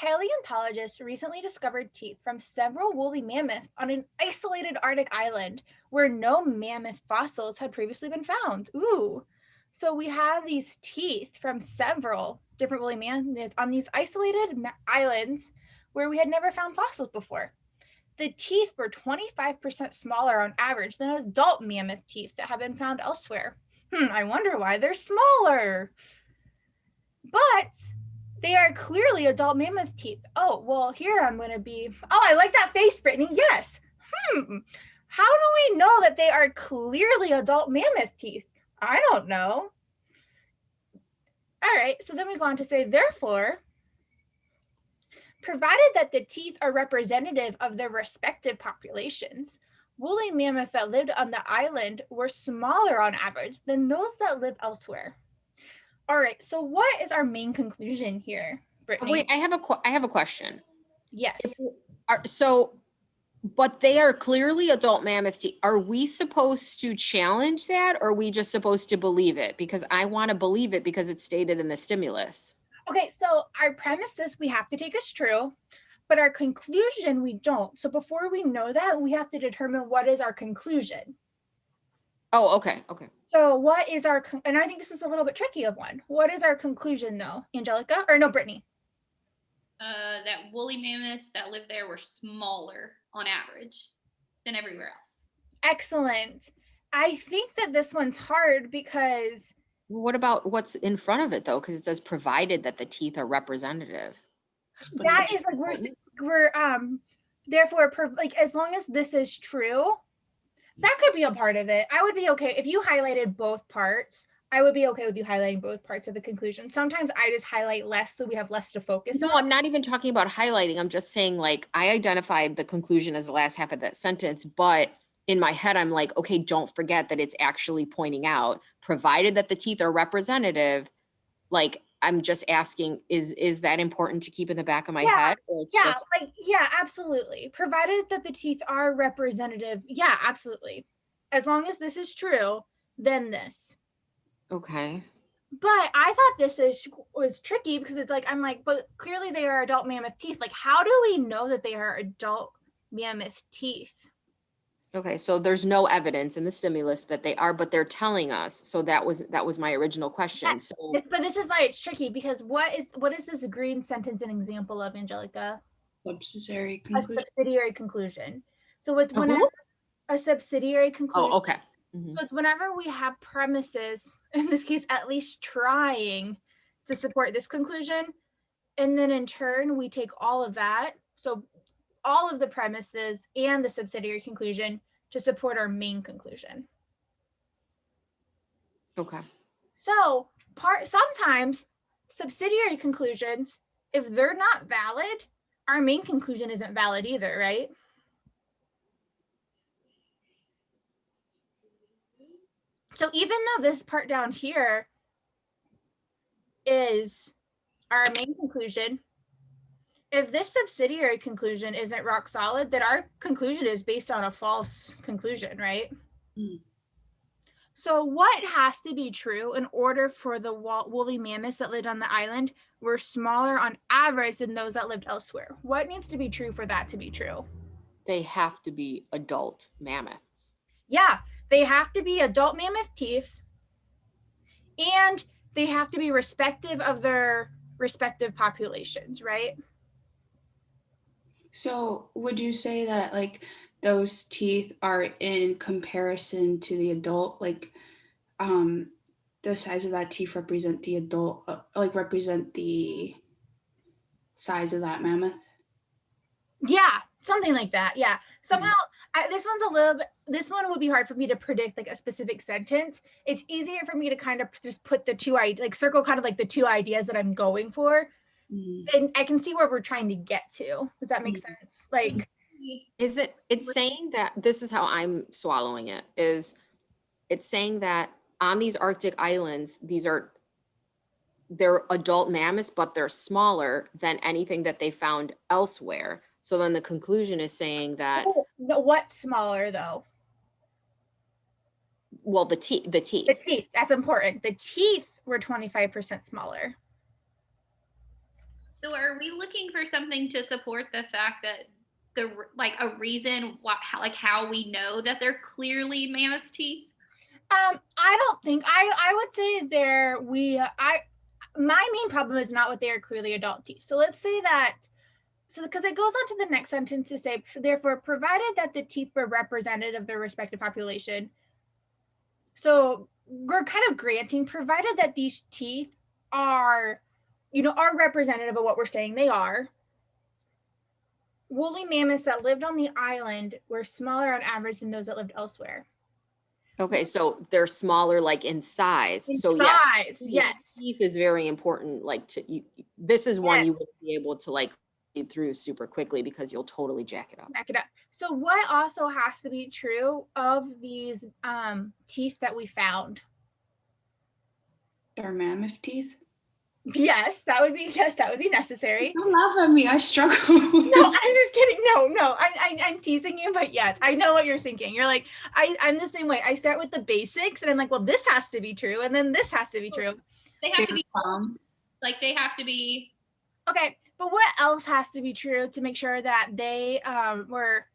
paleontologists recently discovered teeth from several woolly mammoths on an isolated Arctic island where no mammoth fossils had previously been found. Ooh. So we have these teeth from several different woolly mammoths on these isolated islands where we had never found fossils before. The teeth were 25% smaller on average than adult mammoth teeth that have been found elsewhere. I wonder why they're smaller. But they are clearly adult mammoth teeth. Oh, well, here I'm going to be. Oh, I like that face, Brittany. Yes. How do we know that they are clearly adult mammoth teeth? I don't know. All right, so then we go on to say, therefore, provided that the teeth are representative of their respective populations, woolly mammoths that lived on the island were smaller on average than those that lived elsewhere. All right, so what is our main conclusion here, Brittany? Wait, I have a question. Yes. But they are clearly adult mammoth teeth. Are we supposed to challenge that, or are we just supposed to believe it? Because I want to believe it because it's stated in the stimulus. Okay, so our premises we have to take as true, but our conclusion we don't. So before we know that, we have to determine what is our conclusion. Oh, okay. So what is our, and I think this is a little bit tricky of one. What is our conclusion though, Angelica? Or no, Brittany? That woolly mammoths that lived there were smaller on average than everywhere else. Excellent. I think that this one's hard because. What about what's in front of it though? Because it says provided that the teeth are representative. That is like we're therefore like as long as this is true, that could be a part of it. I would be okay if you highlighted both parts. I would be okay with you highlighting both parts of the conclusion. Sometimes I just highlight less so we have less to focus on. No, I'm not even talking about highlighting. I'm just saying like I identified the conclusion as the last half of that sentence, but in my head, I'm like, okay, don't forget that it's actually pointing out, provided that the teeth are representative, like I'm just asking, is that important to keep in the back of my head? Or it's just absolutely. Provided that the teeth are representative. Yeah, absolutely. As long as this is true, then this. Okay. But I thought this was tricky because it's like, I'm like, but clearly they are adult mammoth teeth. Like, how do we know that they are adult mammoth teeth? Okay, so there's no evidence in the stimulus that they are, but they're telling us. So that was my original question. So, but this is why it's tricky because what is this green sentence an example of, Angelica? Subsidiary conclusion. A subsidiary conclusion. So it's whenever a subsidiary conclusion. Oh, okay. So it's whenever we have premises, in this case, at least trying to support this conclusion, and then in turn we take all of that. So all of the premises and the subsidiary conclusion to support our main conclusion. Okay. So sometimes subsidiary conclusions, if they're not valid, our main conclusion isn't valid either, right? So even though this part down here is our main conclusion, if this subsidiary conclusion isn't rock solid, then our conclusion is based on a false conclusion, right? So what has to be true in order for the woolly mammoths that lived on the island were smaller on average than those that lived elsewhere? What needs to be true for that to be true? They have to be adult mammoths. Yeah, they have to be adult mammoth teeth, and they have to be respective of their respective populations, right? So would you say that like those teeth are in comparison to the adult, like the size of that teeth represent the adult, represent the size of that mammoth? Yeah, something like that. Yeah. Somehow this one's a little bit, this one would be hard for me to predict like a specific sentence. It's easier for me to kind of just put the two, like circle kind of like the two ideas that I'm going for. And I can see where we're trying to get to. Does that make sense? Like, it's saying that, this is how I'm swallowing it, is it's saying that on these Arctic islands, they're adult mammoths, but they're smaller than anything that they found elsewhere. So then the conclusion is saying that. No, what's smaller though? Well, the teeth. The teeth, that's important. The teeth were 25% smaller. So are we looking for something to support the fact that like a reason how we know that they're clearly mammoth teeth? I don't think I would say my main problem is not what they are clearly adult teeth. So let's say that because it goes on to the next sentence to say, therefore, provided that the teeth were representative of their respective population. So we're kind of granting, provided that these teeth are representative of what we're saying they are. Woolly mammoths that lived on the island were smaller on average than those that lived elsewhere. Okay, so they're smaller, like in size. In So size, yes. teeth is very important. Like this is one Yes. you wouldn't be able to like read through super quickly because you'll totally jack it up. Back it up. So what also has to be true of these teeth that we found? They're mammoth teeth. Yes, that would be necessary. Don't laugh at me. I struggle. No, I'm just kidding. No, I'm teasing you, but yes, I know what you're thinking. You're like, I'm the same way. I start with the basics, and I'm like, well, this has to be true, and then this has to be true. They have to be like they have to be. Okay, but what else has to be true to make sure that they were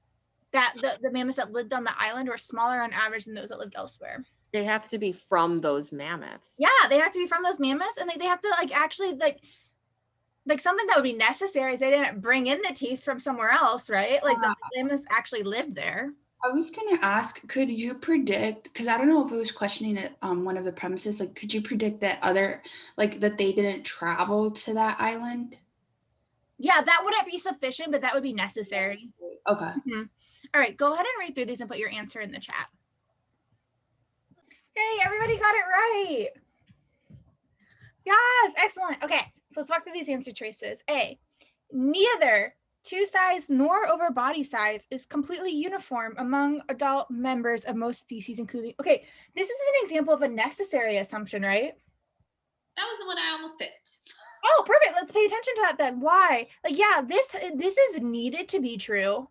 that the mammoths that lived on the island were smaller on average than those that lived elsewhere? They have to be from those mammoths. Yeah, they have to be from those mammoths, and they have to actually something that would be necessary is they didn't bring in the teeth from somewhere else, right? Like the mammoths actually lived there. I was gonna ask, could you predict, because I don't know if it was questioning it one of the premises, like could you predict that that they didn't travel to that island? Yeah, that wouldn't be sufficient, but that would be necessary. Okay. Mm-hmm. All right, go ahead and read through these and put your answer in the chat. Hey, everybody got it right. Yes, excellent. Okay, so let's walk through these answer choices. A, neither two size nor over body size is completely uniform among adult members of most species, including, okay, this is an example of a necessary assumption, right? That was the one I almost picked. Oh, perfect. Let's pay attention to that then. Why? Like, yeah, this is needed to be true,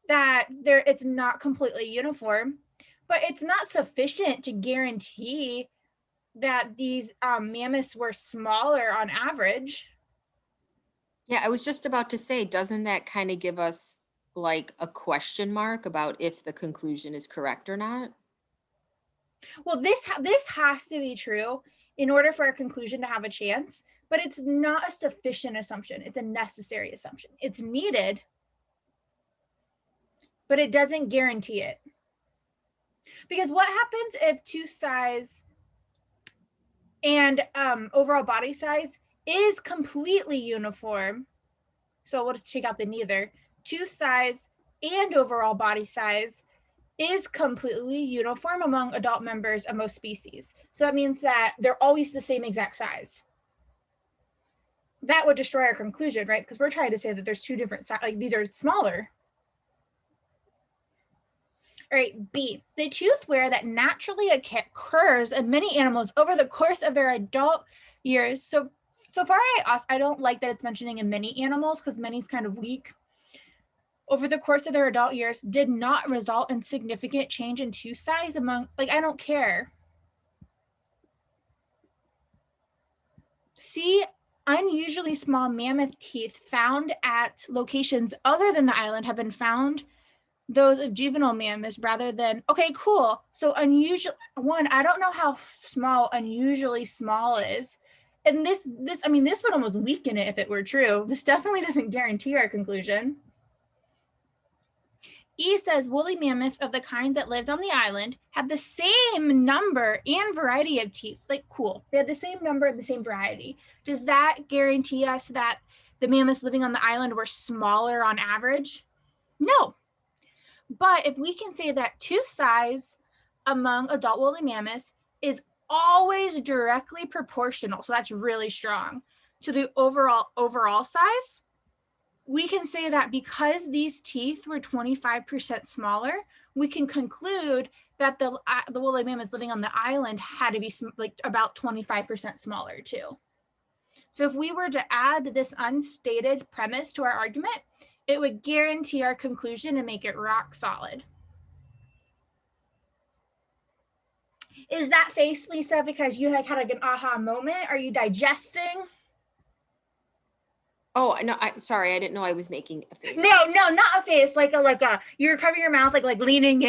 that it's not completely uniform, but it's not sufficient to guarantee that these mammoths were smaller on average. Yeah, I was just about to say, doesn't that kind of give us like a question mark about if the conclusion is correct or not? Well, this has to be true in order for a conclusion to have a chance, but it's not a sufficient assumption. It's a necessary assumption. It's needed, but it doesn't guarantee it. Because what happens if two size and overall body size is completely uniform? So we'll just take out the neither. Two size and overall body size is completely uniform among adult members of most species. So that means that they're always the same exact size. That would destroy our conclusion, right? Because we're trying to say that there's two different sizes, like these are smaller. All right, B, the tooth wear that naturally occurs in many animals over the course of their adult years. So far, I don't like that it's mentioning in many animals because many is kind of weak. Over the course of their adult years did not result in significant change in tooth size among, like, I don't care. C, unusually small mammoth teeth found at locations other than the island have been found those of juvenile mammoths rather than, okay, cool. So unusual, one, I don't know how small unusually small is. And this would almost weaken it if it were true. This definitely doesn't guarantee our conclusion. E says woolly mammoths of the kind that lived on the island had the same number and variety of teeth. Like, cool. They had the same number and the same variety. Does that guarantee us that the mammoths living on the island were smaller on average? No. But if we can say that tooth size among adult woolly mammoths is always directly proportional, so that's really strong, to the overall size, we can say that because these teeth were 25% smaller, we can conclude that the woolly mammoths living on the island had to be like about 25% smaller too. So if we were to add this unstated premise to our argument, it would guarantee our conclusion and make it rock solid. Is that face, Lisa, because you had an aha moment? Are you digesting? Oh, no, sorry, I didn't know I was making a face. No, not a face, like a you're covering your mouth, like leaning in.